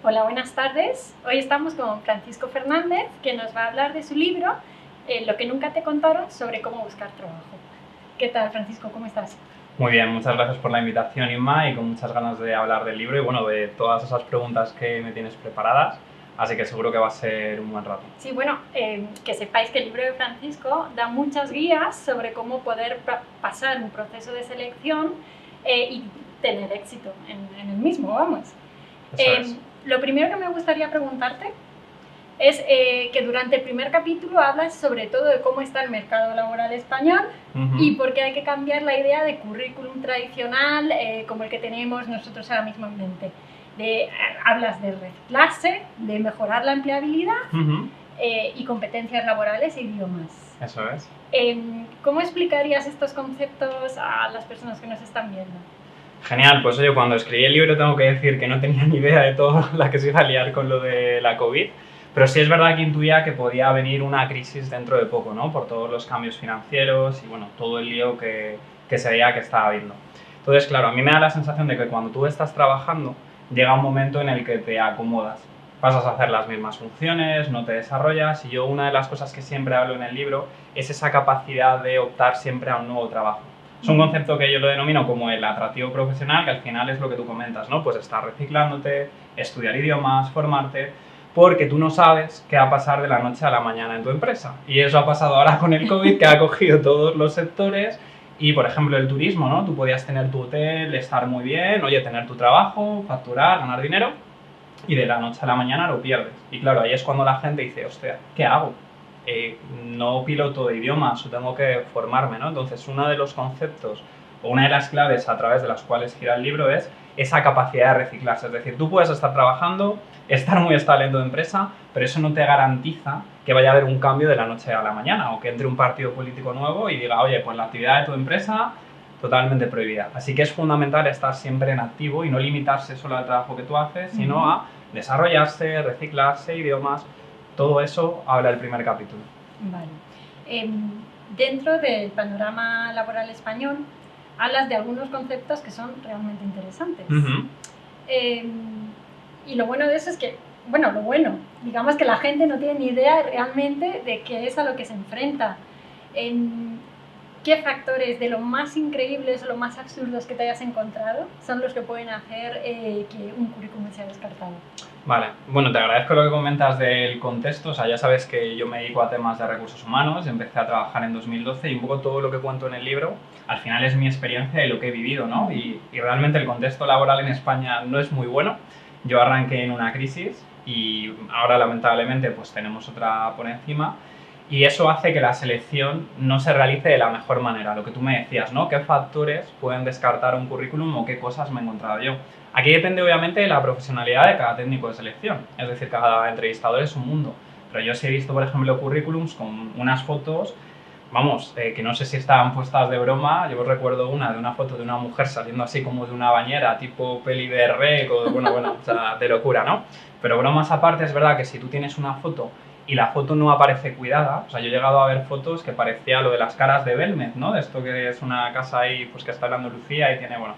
Hola, buenas tardes. Hoy estamos con Francisco Fernández, que nos va a hablar de su libro, Lo que nunca te contaron sobre cómo buscar trabajo. ¿Qué tal, Francisco? ¿Cómo estás? Muy bien, muchas gracias por la invitación, Inma, y con muchas ganas de hablar del libro y bueno, de todas esas preguntas que me tienes preparadas, así que seguro que va a ser un buen rato. Sí, bueno, que sepáis que el libro de Francisco da muchas guías sobre cómo poder pasar un proceso de selección y tener éxito en el mismo, vamos. Eso es. Lo primero que me gustaría preguntarte es que durante el primer capítulo hablas sobre todo de cómo está el mercado laboral español y por qué hay que cambiar la idea de currículum tradicional como el que tenemos nosotros ahora mismo en mente. Hablas de reciclarse, de mejorar la empleabilidad y competencias laborales e idiomas. Eso es. ¿Cómo explicarías estos conceptos a las personas que nos están viendo? Genial, pues oye, cuando escribí el libro tengo que decir que no tenía ni idea de todo la que se iba a liar con lo de la COVID, pero sí es verdad que intuía que podía venir una crisis dentro de poco, ¿no? Por todos los cambios financieros y bueno, todo el lío que se veía que estaba habiendo. Entonces, claro, a mí me da la sensación de que cuando tú estás trabajando, llega un momento en el que te acomodas. Pasas a hacer las mismas funciones, no te desarrollas, y yo una de las cosas que siempre hablo en el libro es esa capacidad de optar siempre a un nuevo trabajo. Es un concepto que yo lo denomino como el atractivo profesional, que al final es lo que tú comentas, ¿no? Pues estar reciclándote, estudiar idiomas, formarte, porque tú no sabes qué va a pasar de la noche a la mañana en tu empresa. Y eso ha pasado ahora con el COVID, que ha cogido todos los sectores. Y, por ejemplo, el turismo, ¿no? Tú podías tener tu hotel, estar muy bien, oye, tener tu trabajo, facturar, ganar dinero, y de la noche a la mañana lo pierdes. Y claro, ahí es cuando la gente dice, hostia, ¿qué hago? No piloto de idiomas o tengo que formarme, ¿no? Entonces, uno de los conceptos o una de las claves a través de las cuales gira el libro es esa capacidad de reciclarse. Es decir, tú puedes estar trabajando, estar muy estable en tu empresa, pero eso no te garantiza que vaya a haber un cambio de la noche a la mañana o que entre un partido político nuevo y diga, oye, pues la actividad de tu empresa totalmente prohibida. Así que es fundamental estar siempre en activo y no limitarse solo al trabajo que tú haces, sino a desarrollarse, reciclarse, idiomas. Todo eso habla el primer capítulo. Vale. Dentro del panorama laboral español, hablas de algunos conceptos que son realmente interesantes. Y lo bueno de eso es que, digamos que la gente no tiene ni idea realmente de qué es a lo que se enfrenta. ¿Qué factores de lo más increíbles o lo más absurdos que te hayas encontrado son los que pueden hacer que un currículum sea descartado? Vale, bueno, te agradezco lo que comentas del contexto. O sea, ya sabes que yo me dedico a temas de recursos humanos, empecé a trabajar en 2012 y un poco todo lo que cuento en el libro al final es mi experiencia y lo que he vivido, ¿no? Y realmente el contexto laboral en España no es muy bueno. Yo arranqué en una crisis y ahora lamentablemente pues tenemos otra por encima. Y eso hace que la selección no se realice de la mejor manera. Lo que tú me decías, ¿no? ¿Qué factores pueden descartar un currículum o qué cosas me he encontrado yo? Aquí depende obviamente de la profesionalidad de cada técnico de selección. Es decir, cada entrevistador es un mundo. Pero yo sí he visto, por ejemplo, currículums con unas fotos, vamos, que no sé si estaban puestas de broma. Yo recuerdo una foto de una mujer saliendo así como de una bañera, tipo peli de rec, o bueno, o sea, de locura, ¿no? Pero bromas aparte, es verdad que si tú tienes una foto y la foto no aparece cuidada, o sea, yo he llegado a ver fotos que parecía lo de las caras de Belmez, ¿no? De esto que es una casa ahí, pues que está en Andalucía y tiene, bueno,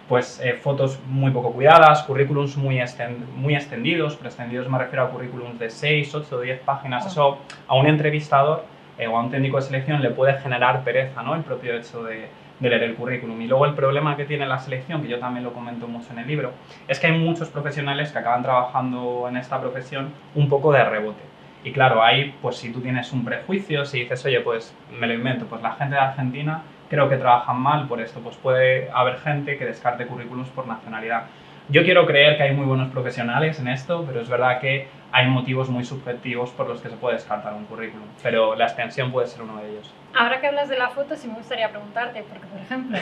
pues fotos muy poco cuidadas, currículums muy extendidos, pero extendidos me refiero a currículums de 6, 8, 10 páginas. Eso a un entrevistador o a un técnico de selección le puede generar pereza, ¿no? El propio hecho de leer el currículum. Y luego el problema que tiene la selección, que yo también lo comento mucho en el libro, es que hay muchos profesionales que acaban trabajando en esta profesión un poco de rebote. Y claro, ahí, pues si tú tienes un prejuicio, si dices, oye, pues me lo invento, pues la gente de Argentina creo que trabajan mal por esto, pues puede haber gente que descarte currículums por nacionalidad. Yo quiero creer que hay muy buenos profesionales en esto, pero es verdad que hay motivos muy subjetivos por los que se puede descartar un currículum, pero la extensión puede ser uno de ellos. Ahora que hablas de la foto, sí me gustaría preguntarte, porque por ejemplo,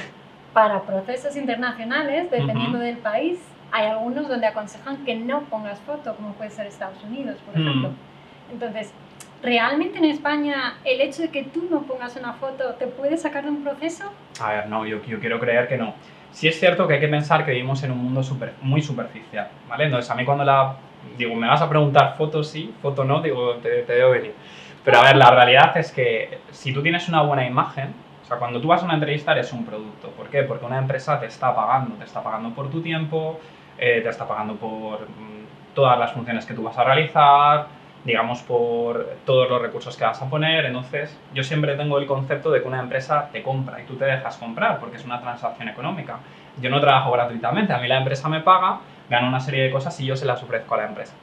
para procesos internacionales, dependiendo del país, hay algunos donde aconsejan que no pongas foto, como puede ser Estados Unidos, por ejemplo. Entonces, ¿realmente en España el hecho de que tú no pongas una foto te puede sacar de un proceso? A ver, no, yo quiero creer que no. Sí es cierto que hay que pensar que vivimos en un mundo muy superficial, ¿vale? Entonces, a mí cuando digo, me vas a preguntar foto sí, foto no, digo, te debo venir. Pero a ver, la realidad es que si tú tienes una buena imagen, o sea, cuando tú vas a una entrevista eres un producto. ¿Por qué? Porque una empresa te está pagando por tu tiempo, te está pagando por todas las funciones que tú vas a realizar, digamos, por todos los recursos que vas a poner. Entonces, yo siempre tengo el concepto de que una empresa te compra y tú te dejas comprar porque es una transacción económica. Yo no trabajo gratuitamente, a mí la empresa me paga, gano una serie de cosas y yo se las ofrezco a la empresa.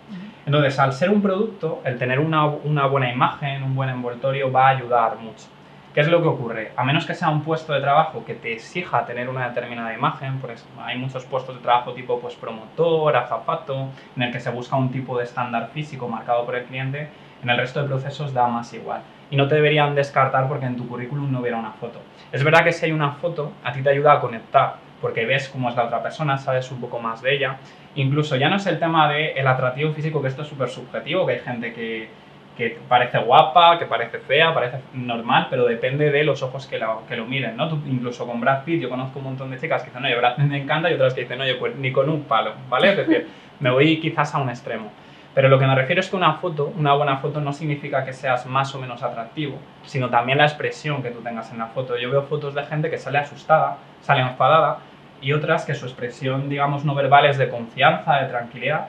Entonces, al ser un producto, el tener una buena imagen, un buen envoltorio, va a ayudar mucho. ¿Qué es lo que ocurre? A menos que sea un puesto de trabajo que te exija tener una determinada imagen, por ejemplo, hay muchos puestos de trabajo tipo pues, promotor, azafato, en el que se busca un tipo de estándar físico marcado por el cliente, en el resto de procesos da más igual. Y no te deberían descartar porque en tu currículum no hubiera una foto. Es verdad que si hay una foto, a ti te ayuda a conectar, porque ves cómo es la otra persona, sabes un poco más de ella. Incluso ya no es el tema del atractivo físico, que esto es súper subjetivo, que hay gente que parece guapa, que parece fea, parece normal, pero depende de los ojos que lo miren, ¿no? Tú, incluso con Brad Pitt, yo conozco un montón de chicas que dicen, oye, Brad Pitt me encanta, y otras que dicen, oye, pues ni con un palo, ¿vale? Es decir, me voy quizás a un extremo. Pero lo que me refiero es que una buena foto no significa que seas más o menos atractivo, sino también la expresión que tú tengas en la foto. Yo veo fotos de gente que sale asustada, sale enfadada, y otras que su expresión, digamos, no verbal es de confianza, de tranquilidad.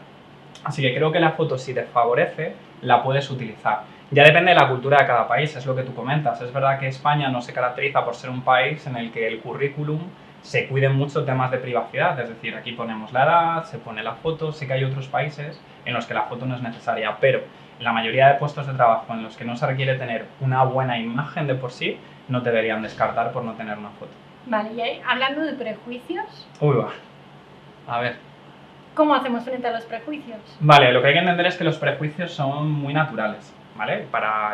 Así que creo que la foto, si te favorece, la puedes utilizar. Ya depende de la cultura de cada país, es lo que tú comentas. Es verdad que España no se caracteriza por ser un país en el que el currículum se cuiden mucho temas de privacidad, es decir, aquí ponemos la edad, se pone la foto. Sé que hay otros países en los que la foto no es necesaria, pero en la mayoría de puestos de trabajo en los que no se requiere tener una buena imagen de por sí, no te deberían descartar por no tener una foto. Vale, y ahí, hablando de prejuicios... Uy, va. A ver. ¿Cómo hacemos frente a los prejuicios? Vale, lo que hay que entender es que los prejuicios son muy naturales, ¿vale?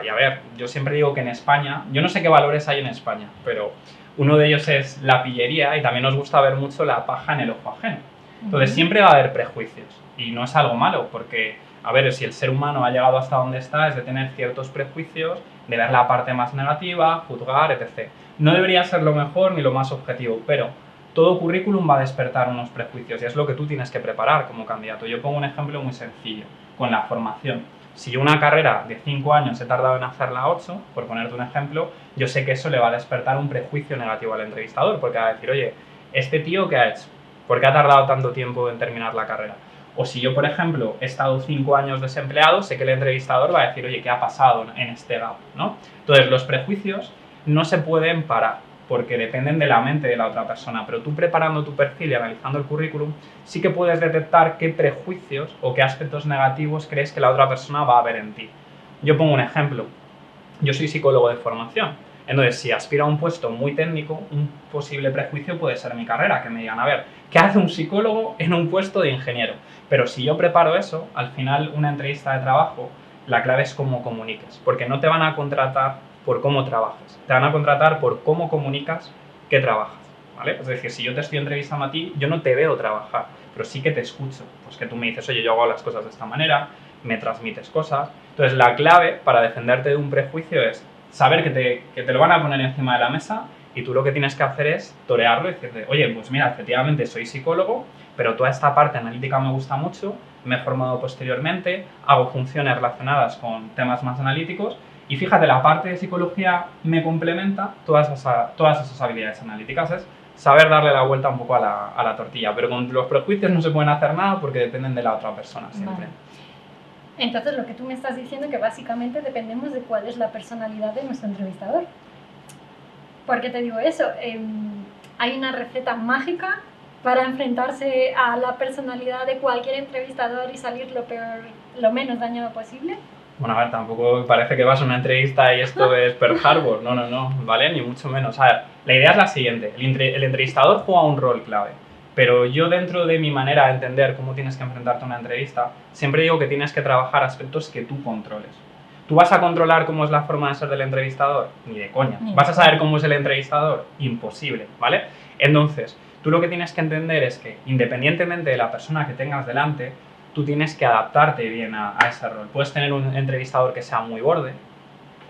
Y a ver, yo siempre digo que en España, yo no sé qué valores hay en España, pero uno de ellos es la pillería y también nos gusta ver mucho la paja en el ojo ajeno. Entonces siempre va a haber prejuicios y no es algo malo porque, a ver, si el ser humano ha llegado hasta donde está es de tener ciertos prejuicios, de ver la parte más negativa, juzgar, etc. No debería ser lo mejor ni lo más objetivo, pero todo currículum va a despertar unos prejuicios y es lo que tú tienes que preparar como candidato. Yo pongo un ejemplo muy sencillo, con la formación. Si yo una carrera de 5 años he tardado en hacerla 8, por ponerte un ejemplo, yo sé que eso le va a despertar un prejuicio negativo al entrevistador, porque va a decir, oye, ¿este tío qué ha hecho? ¿Por qué ha tardado tanto tiempo en terminar la carrera? O si yo, por ejemplo, he estado 5 años desempleado, sé que el entrevistador va a decir, oye, ¿qué ha pasado en este gap? ¿No? Entonces, los prejuicios no se pueden parar, porque dependen de la mente de la otra persona, pero tú preparando tu perfil y analizando el currículum, sí que puedes detectar qué prejuicios o qué aspectos negativos crees que la otra persona va a ver en ti. Yo pongo un ejemplo. Yo soy psicólogo de formación. Entonces, si aspiro a un puesto muy técnico, un posible prejuicio puede ser mi carrera, que me digan, a ver, ¿qué hace un psicólogo en un puesto de ingeniero? Pero si yo preparo eso, al final una entrevista de trabajo, la clave es cómo comuniques, porque no te van a contratar por cómo trabajes, te van a contratar por cómo comunicas que trabajas, ¿vale? Es decir, si yo te estoy entrevistando a ti, yo no te veo trabajar, pero sí que te escucho, pues que tú me dices, oye, yo hago las cosas de esta manera, me transmites cosas. Entonces, la clave para defenderte de un prejuicio es saber que te lo van a poner encima de la mesa y tú lo que tienes que hacer es torearlo y decirte, oye, pues mira, efectivamente soy psicólogo, pero toda esta parte analítica me gusta mucho, me he formado posteriormente, hago funciones relacionadas con temas más analíticos y fíjate, la parte de psicología me complementa todas esas habilidades analíticas. Es saber darle la vuelta un poco a la tortilla, pero con los prejuicios no se pueden hacer nada porque dependen de la otra persona siempre. Vale. Entonces, lo que tú me estás diciendo es que básicamente dependemos de cuál es la personalidad de nuestro entrevistador. ¿Por qué te digo eso? ¿Hay una receta mágica para enfrentarse a la personalidad de cualquier entrevistador y salir lo menos dañado posible? Bueno, a ver, tampoco parece que vas a una entrevista y esto es Pearl Harbor. No, ¿vale? Ni mucho menos. A ver, la idea es la siguiente. El entrevistador juega un rol clave. Pero yo, dentro de mi manera de entender cómo tienes que enfrentarte a una entrevista, siempre digo que tienes que trabajar aspectos que tú controles. ¿Tú vas a controlar cómo es la forma de ser del entrevistador? Ni de coña. ¿Vas a saber cómo es el entrevistador? Imposible, ¿vale? Entonces, tú lo que tienes que entender es que, independientemente de la persona que tengas delante, tú tienes que adaptarte bien a ese rol. Puedes tener un entrevistador que sea muy borde,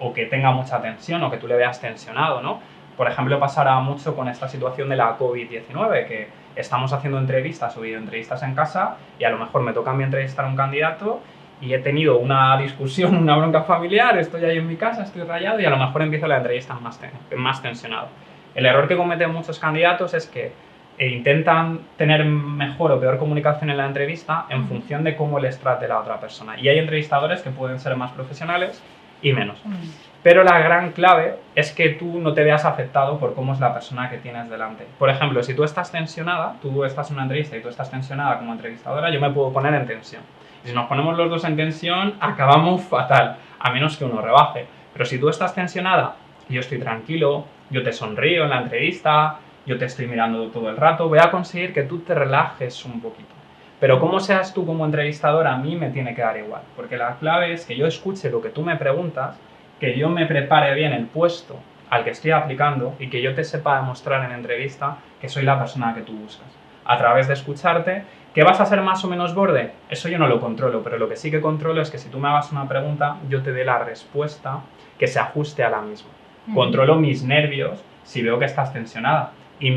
o que tenga mucha tensión, o que tú le veas tensionado, ¿no? Por ejemplo, pasará mucho con esta situación de la COVID-19, que estamos haciendo entrevistas o videoentrevistas en casa y a lo mejor me toca a mí entrevistar a un candidato y he tenido una discusión, una bronca familiar, estoy ahí en mi casa, estoy rayado y a lo mejor empiezo la entrevista más tensionado. El error que cometen muchos candidatos es que intentan tener mejor o peor comunicación en la entrevista en función de cómo les trate la otra persona. Y hay entrevistadores que pueden ser más profesionales y menos. Pero la gran clave es que tú no te veas afectado por cómo es la persona que tienes delante. Por ejemplo, si tú estás tensionada, tú estás en una entrevista y tú estás tensionada como entrevistadora, yo me puedo poner en tensión. Y si nos ponemos los dos en tensión, acabamos fatal, a menos que uno rebaje. Pero si tú estás tensionada y yo estoy tranquilo, yo te sonrío en la entrevista, yo te estoy mirando todo el rato, voy a conseguir que tú te relajes un poquito. Pero cómo seas tú como entrevistador, a mí me tiene que dar igual. Porque la clave es que yo escuche lo que tú me preguntas, que yo me prepare bien el puesto al que estoy aplicando y que yo te sepa demostrar en entrevista que soy la persona que tú buscas. A través de escucharte, ¿que vas a ser más o menos borde? Eso yo no lo controlo, pero lo que sí que controlo es que si tú me hagas una pregunta, yo te dé la respuesta que se ajuste a la misma. Controlo mis nervios si veo que estás tensionada. Y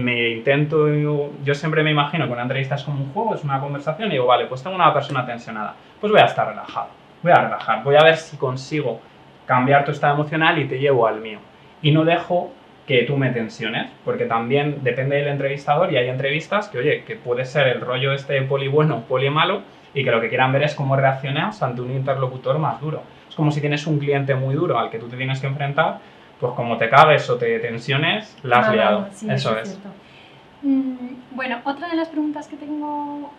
yo siempre me imagino que una entrevista es como un juego, es una conversación y digo, vale, pues tengo una persona tensionada, pues voy a estar relajado, voy a ver si consigo cambiar tu estado emocional y te llevo al mío. Y no dejo que tú me tensiones, porque también depende del entrevistador y hay entrevistas que, oye, que puede ser el rollo este poli bueno, poli malo y que lo que quieran ver es cómo reaccionas ante un interlocutor más duro. Es como si tienes un cliente muy duro al que tú te tienes que enfrentar, pues como te cagues o te tensiones, la has liado. Sí, eso es. Bueno, otra de las preguntas que tengo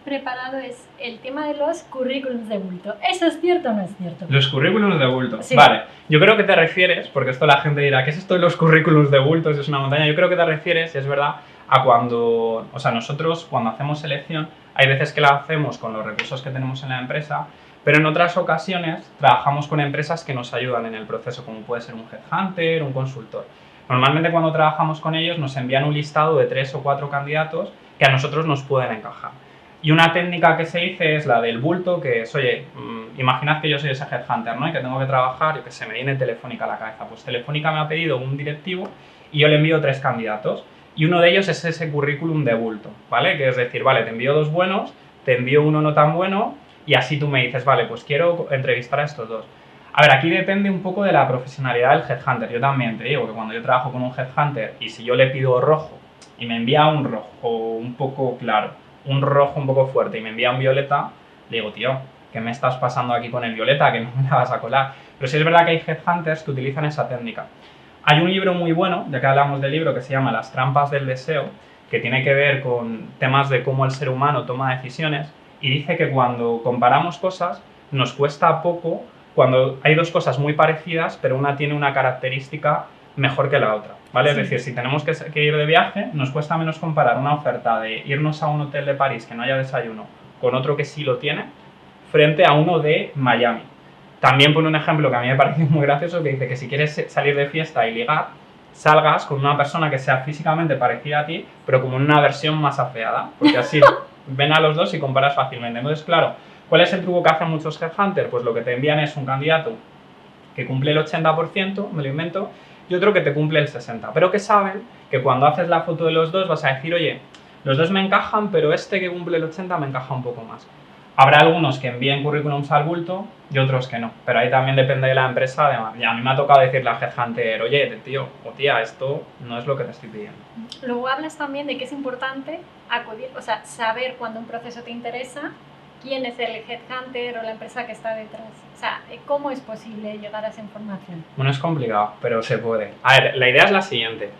preparado es el tema de los currículums de bulto. ¿Eso es cierto o no es cierto? Los currículums de bulto. Sí. Vale, yo creo que te refieres, porque esto la gente dirá, ¿qué es esto de los currículums de bulto? Es una montaña. Yo creo que te refieres, y es verdad, a cuando, o sea, nosotros cuando hacemos selección, hay veces que la hacemos con los recursos que tenemos en la empresa, pero en otras ocasiones trabajamos con empresas que nos ayudan en el proceso, como puede ser un headhunter, un consultor. Normalmente cuando trabajamos con ellos nos envían un listado de 3 o 4 candidatos que a nosotros nos pueden encajar. Y una técnica que se dice es la del bulto, que es, oye, imaginad que yo soy ese headhunter, ¿no? Y que tengo que trabajar, yo que sé, me viene Telefónica a la cabeza. Pues Telefónica me ha pedido un directivo y yo le envío 3 candidatos. Y uno de ellos es ese currículum de bulto, ¿vale? Que es decir, vale, te envío 2 buenos, te envío uno no tan bueno y así tú me dices, vale, pues quiero entrevistar a estos 2. A ver, aquí depende un poco de la profesionalidad del headhunter. Yo también te digo que cuando yo trabajo con un headhunter y si yo le pido rojo y me envía un rojo un poco claro, un rojo un poco fuerte y me envía un violeta, le digo, tío, ¿qué me estás pasando aquí con el violeta? Que no me la vas a colar. Pero sí es verdad que hay headhunters que utilizan esa técnica. Hay un libro muy bueno, ya que hablamos del libro, que se llama Las trampas del deseo, que tiene que ver con temas de cómo el ser humano toma decisiones y dice que cuando comparamos cosas nos cuesta poco cuando hay 2 cosas muy parecidas, pero una tiene una característica mejor que la otra, ¿vale? Sí. Es decir, si tenemos que ir de viaje, nos cuesta menos comparar una oferta de irnos a un hotel de París que no haya desayuno con otro que sí lo tiene, frente a uno de Miami. También pone un ejemplo que a mí me parece muy gracioso, que dice que si quieres salir de fiesta y ligar, salgas con una persona que sea físicamente parecida a ti, pero como una versión más afeada, porque así ven a los 2 y comparas fácilmente. Entonces, claro, ¿cuál es el truco que hacen muchos headhunters? Pues lo que te envían es un candidato que cumple el 80%, me lo invento, y otro que te cumple el 60%. Pero que saben que cuando haces la foto de los 2 vas a decir, oye, los 2 me encajan, pero este que cumple el 80% me encaja un poco más. Habrá algunos que envíen currículums al bulto y otros que no, pero ahí también depende de la empresa. Además, y a mí me ha tocado decirle al headhunter, oye, tío o tía, esto no es lo que te estoy pidiendo. Luego hablas también de que es importante acudir, o sea, saber cuando un proceso te interesa, quién es el headhunter o la empresa que está detrás. O sea, ¿cómo es posible llegar a esa información? Bueno, es complicado, pero se puede. A ver, la idea es la siguiente.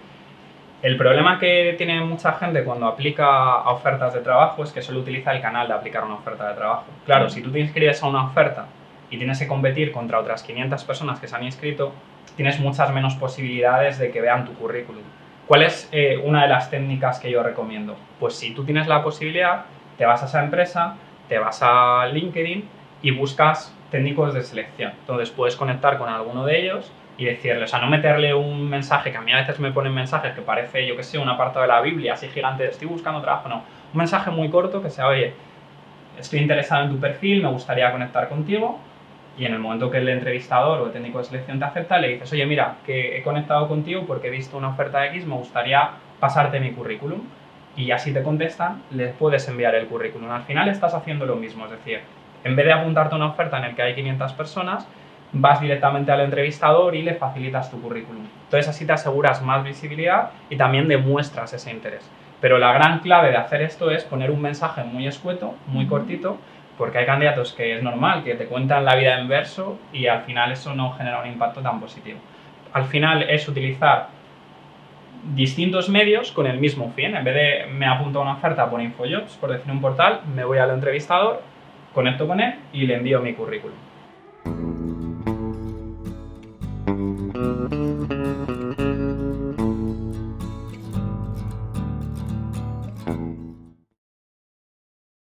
El problema que tiene mucha gente cuando aplica a ofertas de trabajo es que solo utiliza el canal de aplicar una oferta de trabajo. Claro, si tú te inscribes a una oferta y tienes que competir contra otras 500 personas que se han inscrito, tienes muchas menos posibilidades de que vean tu currículum. ¿Cuál es una de las técnicas que yo recomiendo? Pues si tú tienes la posibilidad, te vas a esa empresa, te vas a LinkedIn y buscas técnicos de selección. Entonces puedes conectar con alguno de ellos y decirle, o sea, no meterle un mensaje, que a mí a veces me ponen mensajes que parece, yo que sé, un apartado de la Biblia así gigante, estoy buscando trabajo, no. Un mensaje muy corto que sea, oye, estoy interesado en tu perfil, me gustaría conectar contigo, y en el momento que el entrevistador o el técnico de selección te acepta, le dices, oye, mira, que he conectado contigo porque he visto una oferta X, me gustaría pasarte mi currículum. Y así te contestan, les puedes enviar el currículum. Al final estás haciendo lo mismo, es decir, en vez de apuntarte a una oferta en la que hay 500 personas, vas directamente al entrevistador y le facilitas tu currículum. Entonces así te aseguras más visibilidad y también demuestras ese interés. Pero la gran clave de hacer esto es poner un mensaje muy escueto, muy cortito, porque hay candidatos que es normal, que te cuentan la vida en verso y al final eso no genera un impacto tan positivo. Al final es utilizar distintos medios con el mismo fin. En vez de me apunto a una oferta por InfoJobs, por decir un portal, me voy al entrevistador, conecto con él y le envío mi currículum.